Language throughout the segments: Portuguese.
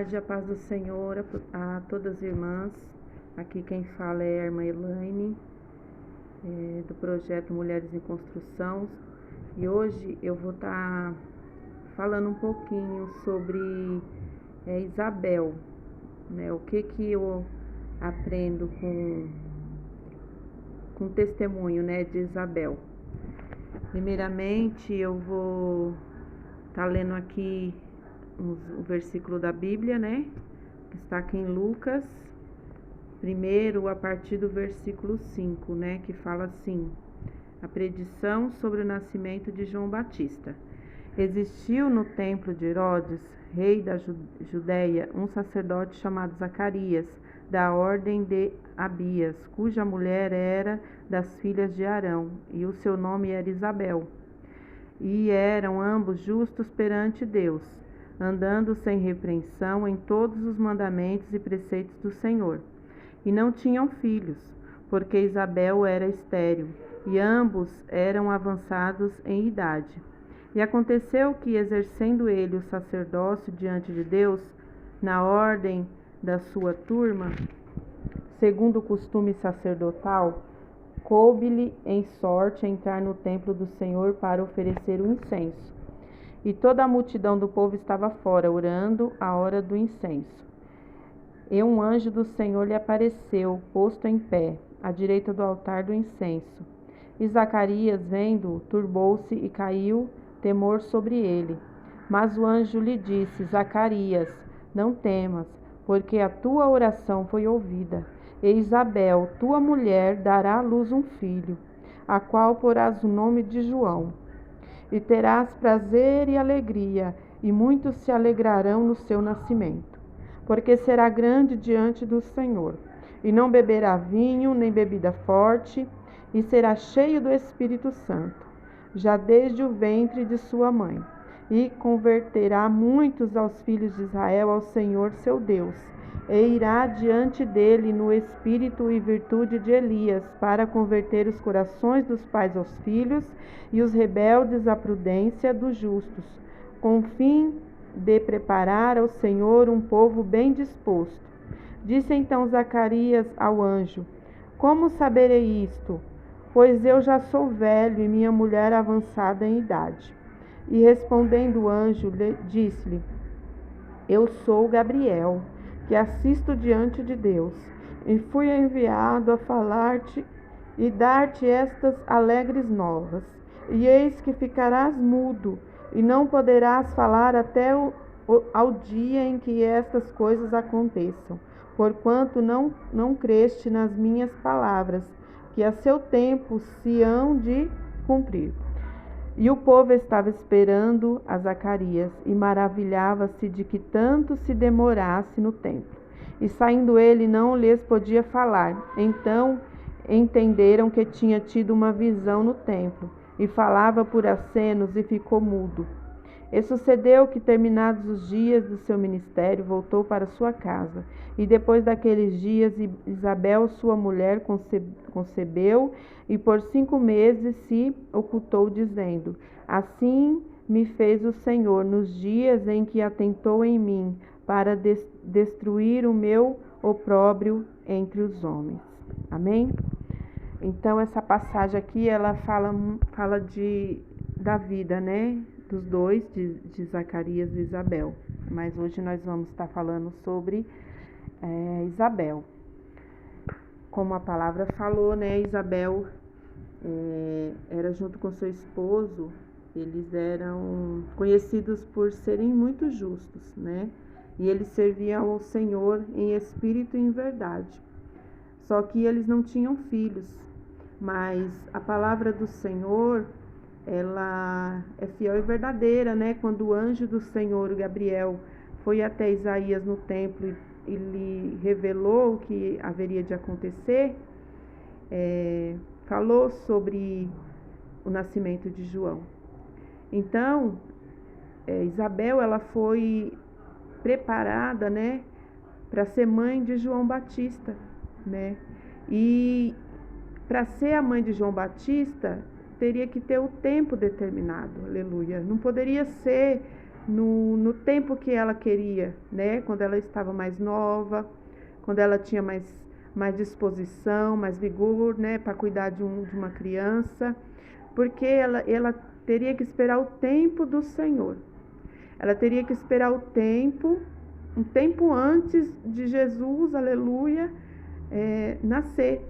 tarde, a paz do Senhor a todas as irmãs. Aqui quem fala é a irmã Elaine, do projeto Mulheres em Construção. E hoje eu vou estar falando um pouquinho sobre Isabel, né? O que eu aprendo com o testemunho, né, de Isabel. Primeiramente, eu vou estar lendo aqui o versículo da Bíblia, né, que está aqui em Lucas, primeiro a partir do versículo 5, né, que fala assim: a predição sobre o nascimento de João Batista. Existiu no templo de Herodes, rei da Judéia, um sacerdote chamado Zacarias, da ordem de Abias, cuja mulher era das filhas de Arão, e o seu nome era Isabel. E eram ambos justos perante Deus, andando sem repreensão em todos os mandamentos e preceitos do Senhor. E não tinham filhos, porque Isabel era estéril, e ambos eram avançados em idade. E aconteceu que, exercendo ele o sacerdócio diante de Deus, na ordem da sua turma, segundo o costume sacerdotal, coube-lhe em sorte entrar no templo do Senhor para oferecer o incenso. E toda a multidão do povo estava fora, orando a hora do incenso. E um anjo do Senhor lhe apareceu, posto em pé, à direita do altar do incenso. E Zacarias, vendo-o, turbou-se e caiu temor sobre ele. Mas o anjo lhe disse: Zacarias, não temas, porque a tua oração foi ouvida. E Isabel, tua mulher, dará à luz um filho, a qual porás o nome de João. E terás prazer e alegria, e muitos se alegrarão no seu nascimento, porque será grande diante do Senhor, e não beberá vinho nem bebida forte, e será cheio do Espírito Santo, já desde o ventre de sua mãe, e converterá muitos aos filhos de Israel ao Senhor seu Deus, e irá diante dele no espírito e virtude de Elias, para converter os corações dos pais aos filhos e os rebeldes à prudência dos justos, com o fim de preparar ao Senhor um povo bem disposto. Disse então Zacarias ao anjo: Como saberei isto? Pois eu já sou velho e minha mulher avançada em idade. E respondendo o anjo, disse-lhe: Eu sou Gabriel, que assisto diante de Deus, e fui enviado a falar-te e dar-te estas alegres novas. E eis que ficarás mudo, e não poderás falar até ao dia em que estas coisas aconteçam, porquanto não creste nas minhas palavras, que a seu tempo se hão de cumprir. E o povo estava esperando a Zacarias, e maravilhava-se de que tanto se demorasse no templo. E saindo ele, não lhes podia falar. Então entenderam que tinha tido uma visão no templo, e falava por acenos, e ficou mudo. E sucedeu que, terminados os dias do seu ministério, voltou para sua casa. E depois daqueles dias, Isabel, sua mulher, concebeu, e por 5 meses se ocultou, dizendo: Assim me fez o Senhor nos dias em que atentou em mim, para destruir o meu opróbrio entre os homens. Amém? Então, essa passagem aqui, ela fala da vida, né, dos dois, de Zacarias e Isabel. Mas hoje nós vamos estar falando sobre Isabel. Como a palavra falou, né, Isabel era junto com seu esposo, eles eram conhecidos por serem muito justos, né, e eles serviam ao Senhor em espírito e em verdade. Só que eles não tinham filhos, mas a palavra do Senhor, ela é fiel e verdadeira, né? Quando o anjo do Senhor, Gabriel, foi até Isaías no templo e lhe revelou o que haveria de acontecer, falou sobre o nascimento de João. Então, Isabel, ela foi preparada, né, para ser mãe de João Batista, né? E para ser a mãe de João Batista, teria que ter o tempo determinado, aleluia. Não poderia ser no tempo que ela queria, né? Quando ela estava mais nova, quando ela tinha mais disposição, mais vigor, né? Para cuidar de uma criança, porque ela teria que esperar o tempo do Senhor. Ela teria que esperar um tempo antes de Jesus, aleluia, nascer.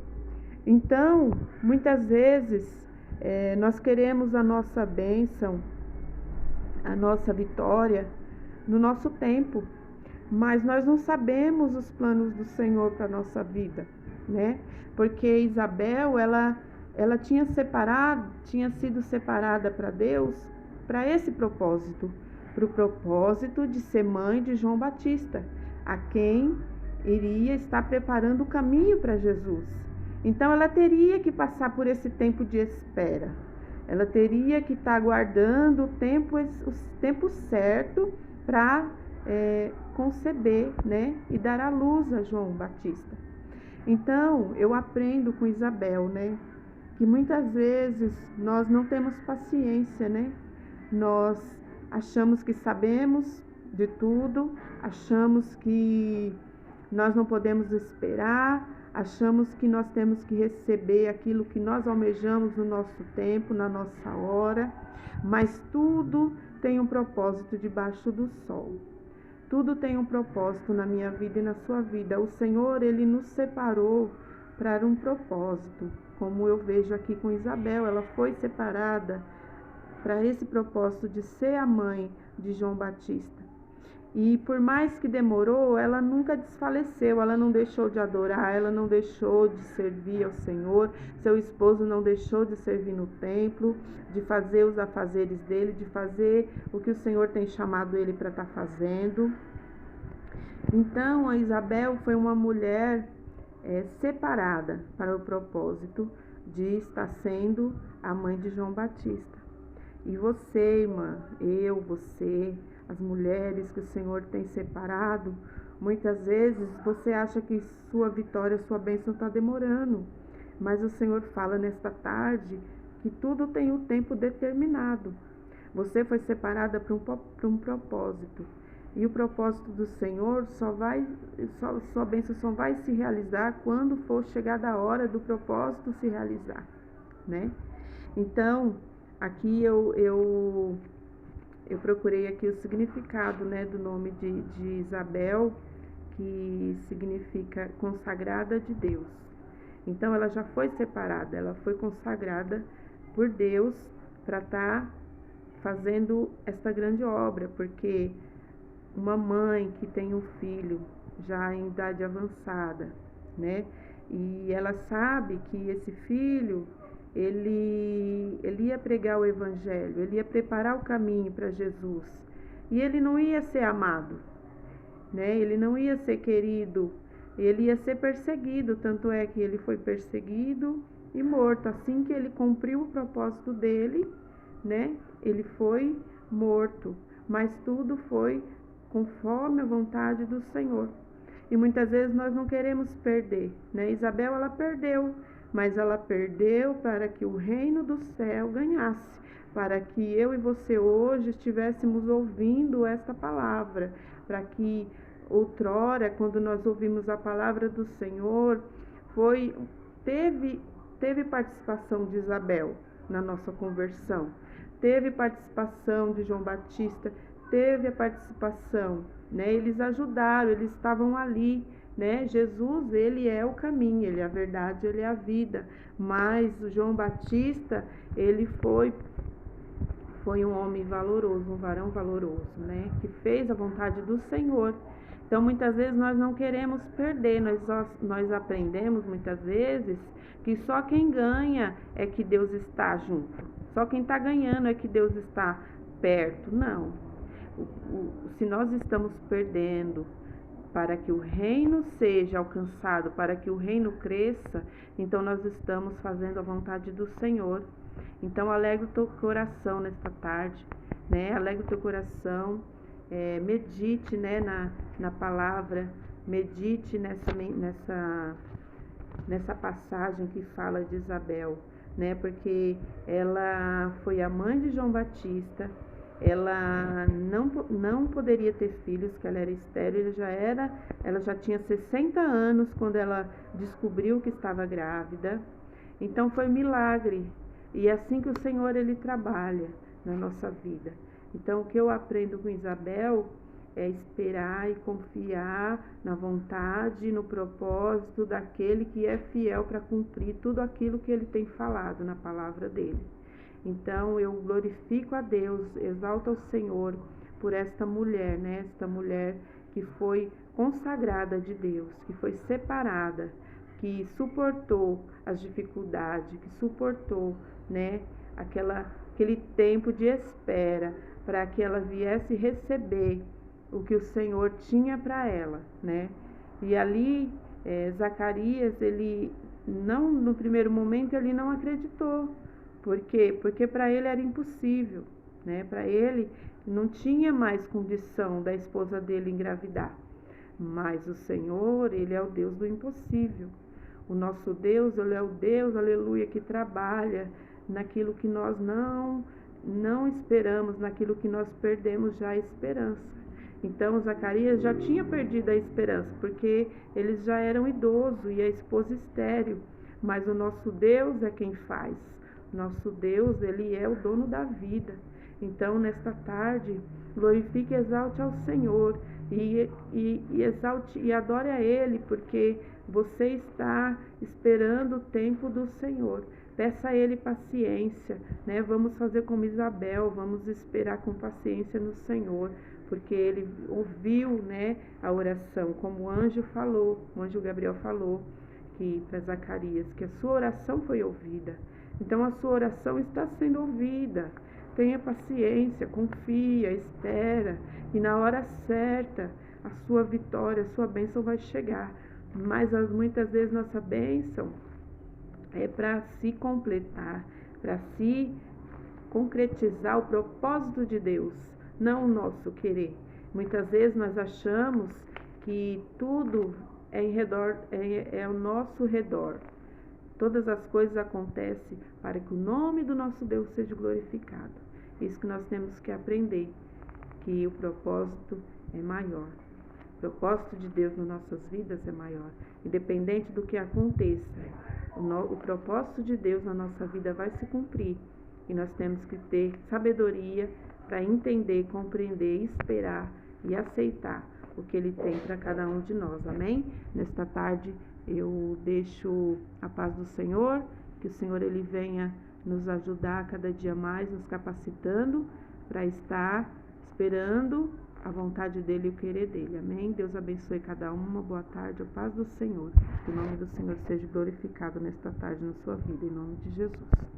Então, muitas vezes, nós queremos a nossa bênção, a nossa vitória no nosso tempo, mas nós não sabemos os planos do Senhor para a nossa vida, né? Porque Isabel, ela tinha sido separada para Deus para esse propósito, para o propósito de ser mãe de João Batista, a quem iria estar preparando o caminho para Jesus. Então ela teria que passar por esse tempo de espera. Ela teria que estar aguardando o tempo certo para conceber, né, e dar à luz a João Batista. Então, eu aprendo com Isabel, né, que muitas vezes nós não temos paciência, né? Nós achamos que sabemos de tudo, achamos que nós não podemos esperar, achamos que nós temos que receber aquilo que nós almejamos no nosso tempo, na nossa hora, mas tudo tem um propósito debaixo do sol. Tudo tem um propósito na minha vida e na sua vida. O Senhor, Ele nos separou para um propósito, como eu vejo aqui com Isabel. Ela foi separada para esse propósito de ser a mãe de João Batista. E por mais que demorou, ela nunca desfaleceu, ela não deixou de adorar, ela não deixou de servir ao Senhor, seu esposo não deixou de servir no templo, de fazer os afazeres dele, de fazer o que o Senhor tem chamado ele para estar fazendo. Então, a Isabel foi uma mulher separada para o propósito de estar sendo a mãe de João Batista. E você, irmã, você, as mulheres que o Senhor tem separado, muitas vezes você acha que sua vitória, sua bênção está demorando, mas o Senhor fala nesta tarde que tudo tem um tempo determinado. Você foi separada para um propósito, e o propósito do Senhor sua bênção só vai se realizar quando for chegada a hora do propósito se realizar, né? Então, aqui eu procurei aqui o significado, né, do nome de Isabel, que significa consagrada de Deus. Então, ela já foi separada, ela foi consagrada por Deus para estar fazendo esta grande obra, porque uma mãe que tem um filho já em idade avançada, né, e ela sabe que esse filho ele ia pregar o evangelho, ele ia preparar o caminho para Jesus, e ele não ia ser amado, né? Ele não ia ser querido, ele ia ser perseguido, tanto é que ele foi perseguido e morto. Assim que ele cumpriu o propósito dele, né? Ele foi morto, mas tudo foi conforme a vontade do Senhor. E muitas vezes nós não queremos perder, né? Isabel, ela perdeu, mas ela perdeu para que o reino do céu ganhasse, para que eu e você hoje estivéssemos ouvindo esta palavra, para que outrora, quando nós ouvimos a palavra do Senhor, teve participação de Isabel na nossa conversão, teve participação de João Batista, teve a participação, né? Eles ajudaram, eles estavam ali, né? Jesus, ele é o caminho, ele é a verdade, ele é a vida. Mas o João Batista, ele foi um homem valoroso, um varão valoroso, né? Que fez a vontade do Senhor. Então, muitas vezes nós não queremos perder, nós aprendemos muitas vezes que só quem ganha é que Deus está junto. Só quem está ganhando é que Deus está perto. Não. Se nós estamos perdendo para que o reino seja alcançado, para que o reino cresça, então nós estamos fazendo a vontade do Senhor. Então, alegre o teu coração nesta tarde, né? Alegre o teu coração, medite, né, na palavra, medite nessa passagem que fala de Isabel, né? Porque ela foi a mãe de João Batista, ela não poderia ter filhos, que ela era estéril, ela já tinha 60 anos quando ela descobriu que estava grávida. Então foi um milagre. E é assim que o Senhor ele trabalha na nossa vida. Então o que eu aprendo com Isabel é esperar e confiar na vontade e no propósito daquele que é fiel para cumprir tudo aquilo que ele tem falado na palavra dele. Então eu glorifico a Deus, exalto ao Senhor por esta mulher, né? Esta mulher que foi consagrada de Deus, que foi separada, que suportou as dificuldades, que suportou, né, aquele tempo de espera para que ela viesse receber o que o Senhor tinha para ela, né? E ali Zacarias, ele não, no primeiro momento ele não acreditou. Por quê? Porque para ele era impossível, né? Para ele não tinha mais condição da esposa dele engravidar. Mas o Senhor, ele é o Deus do impossível. O nosso Deus, ele é o Deus, aleluia, que trabalha naquilo que nós não esperamos, naquilo que nós perdemos já a esperança. Então Zacarias já tinha perdido a esperança, porque eles já eram idosos e a esposa estéril. Mas o nosso Deus é quem faz. Nosso Deus, ele é o dono da vida. Então, nesta tarde, glorifique e exalte ao Senhor e exalte e adore a Ele, porque você está esperando o tempo do Senhor. Peça a Ele paciência, né? Vamos fazer como Isabel, vamos esperar com paciência no Senhor, porque Ele ouviu, né, a oração, como o anjo falou, o anjo Gabriel falou que para Zacarias, que a sua oração foi ouvida. Então a sua oração está sendo ouvida. Tenha paciência, confia, espera, e na hora certa a sua vitória, a sua bênção vai chegar. Mas muitas vezes nossa bênção é para se completar, para se concretizar o propósito de Deus, não o nosso querer. Muitas vezes nós achamos que tudo é ao nosso redor. Todas as coisas acontecem para que o nome do nosso Deus seja glorificado. Isso que nós temos que aprender, que o propósito é maior. O propósito de Deus nas nossas vidas é maior. Independente do que aconteça, o propósito de Deus na nossa vida vai se cumprir. E nós temos que ter sabedoria para entender, compreender, esperar e aceitar o que Ele tem para cada um de nós. Amém? Nesta tarde eu deixo a paz do Senhor, que o Senhor ele venha nos ajudar cada dia mais, nos capacitando para estar esperando a vontade dele e o querer dele. Amém? Deus abençoe cada uma boa tarde, a paz do Senhor. Que o nome do Senhor seja glorificado nesta tarde na sua vida, em nome de Jesus.